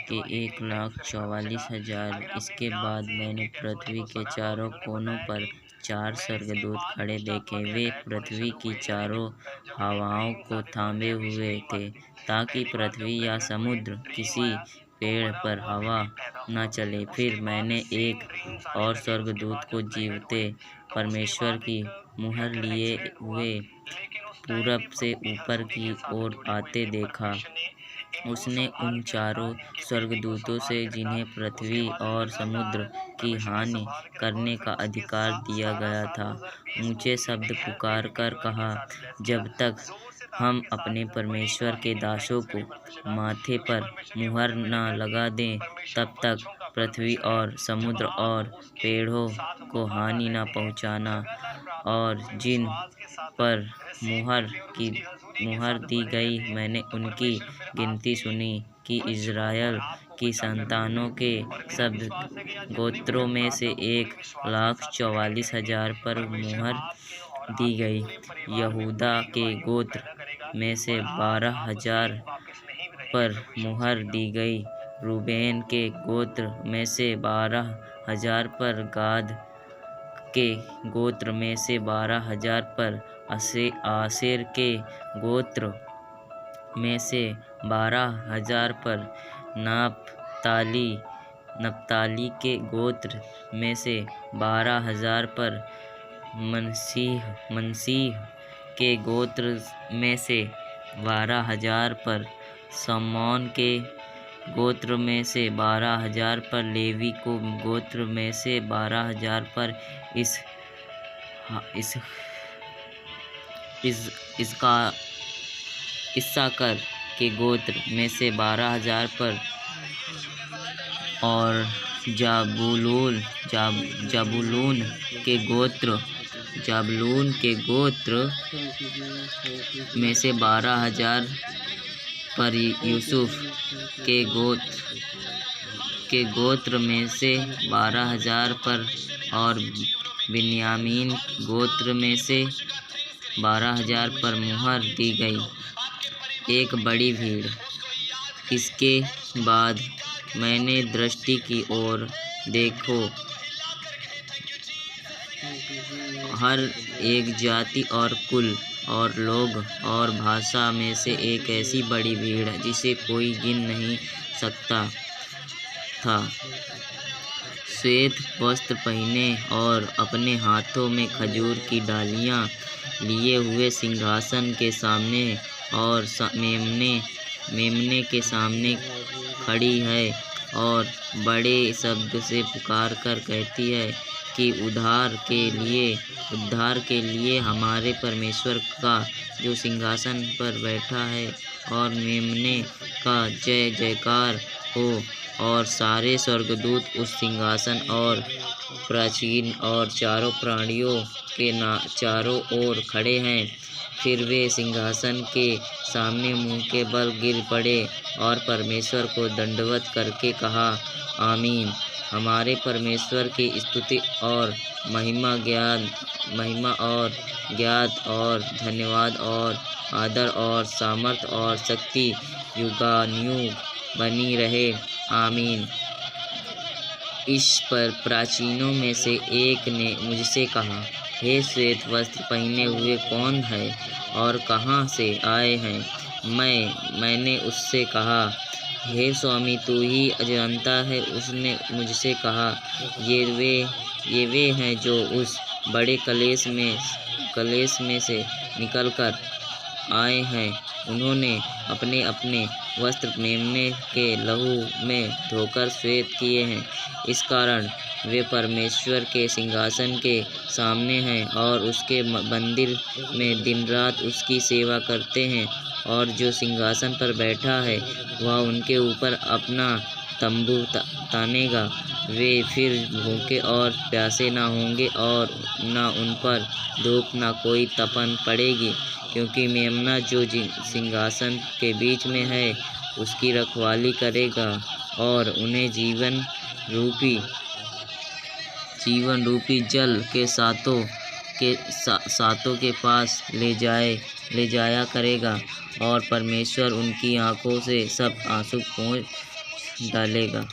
के 1,44,000। इसके बाद मैंने पृथ्वी के चारों कोनों पर 4 स्वर्गदूत खड़े देखे। वे पृथ्वी की चारों हवाओं को थामे हुए थे, ताकि पृथ्वी या समुद्र किसी पेड़ पर हवा न चले। फिर मैंने एक और स्वर्गदूत को जीवते परमेश्वर की मुहर लिए हुए पूरब से ऊपर की ओर आते देखा। उसने उन चारों स्वर्गदूतों से, जिन्हें पृथ्वी और समुद्र की हानि करने का अधिकार दिया गया था, ऊंचे शब्द पुकार कर कहा, जब तक हम अपने परमेश्वर के दासों को माथे पर मुहर न लगा दें, तब तक पृथ्वी और समुद्र और पेड़ों को हानि न पहुंचाना। और जिन पर मुहर दी गई, मैंने उनकी गिनती सुनी कि इज़राइल की संतानों के सब गोत्रों में से 1,44,000 पर मुहर दी गई। यहूदा के गोत्र में से 12,000 पर मुहर दी गई। रूबेन के गोत्र में से 12,000 पर, गाद के गोत्र में से 12,000 पर, आसेर के गोत्र में से 12,000 पर, नप्ताली के गोत्र में से 12,000 पर, मनसीह के गोत्र में से 12,000 पर, शमौन के गोत्र में से 12,000 पर, लेवी को गोत्र में से 12,000 पर, इस्साकार के गोत्र में से 12,000 पर, और जाबूलून के गोत्र में से 12,000 पर, यूसुफ के गोत्र में से 12,000 पर, और बिन्यामीन गोत्र में से 12,000 पर मुहर दी गई। एक बड़ी भीड़। इसके बाद मैंने दृष्टि की और देखो, हर एक जाति और कुल और लोग और भाषा में से एक ऐसी बड़ी भीड़ जिसे कोई गिन नहीं सकता था, श्वेत वस्त्र पहने और अपने हाथों में खजूर की डालियां लिए हुए सिंहासन के सामने और मेमने के सामने खड़ी है, और बड़े शब्द से पुकार कर कहती है कि उद्धार के लिए हमारे परमेश्वर का, जो सिंहासन पर बैठा है, और मेमने का जय जयकार हो। और सारे स्वर्गदूत उस सिंहासन और प्राचीन और चारों प्राणियों के चारों ओर खड़े हैं। फिर वे सिंहासन के सामने मुंह के बल गिर पड़े और परमेश्वर को दंडवत करके कहा, आमीन। हमारे परमेश्वर की स्तुति और महिमा और ज्ञात और धन्यवाद और आदर और सामर्थ और शक्ति युगानुयुग बनी रहे, आमीन। इस पर प्राचीनों में से एक ने मुझसे कहा, हे श्वेत वस्त्र पहने हुए कौन है और कहाँ से आए हैं? मैंने उससे कहा, हे स्वामी, तू ही जानता है। उसने मुझसे कहा, ये वे हैं जो उस बड़े कलेश में से निकलकर आए हैं। उन्होंने अपने अपने वस्त्र मेमने के लहू में धोकर श्वेत किए हैं। इस कारण वे परमेश्वर के सिंहासन के सामने हैं और उसके मंदिर में दिन रात उसकी सेवा करते हैं। और जो सिंहासन पर बैठा है वह उनके ऊपर अपना तंबू तानेगा। वे फिर भूखे और प्यासे न होंगे और न उन पर धूप न कोई तपन पड़ेगी, क्योंकि मेमना जो सिंहासन के बीच में है उसकी रखवाली करेगा और उन्हें जीवन रूपी जल के सातों के पास ले जाया करेगा। और परमेश्वर उनकी आँखों से सब आंसू डालेगा।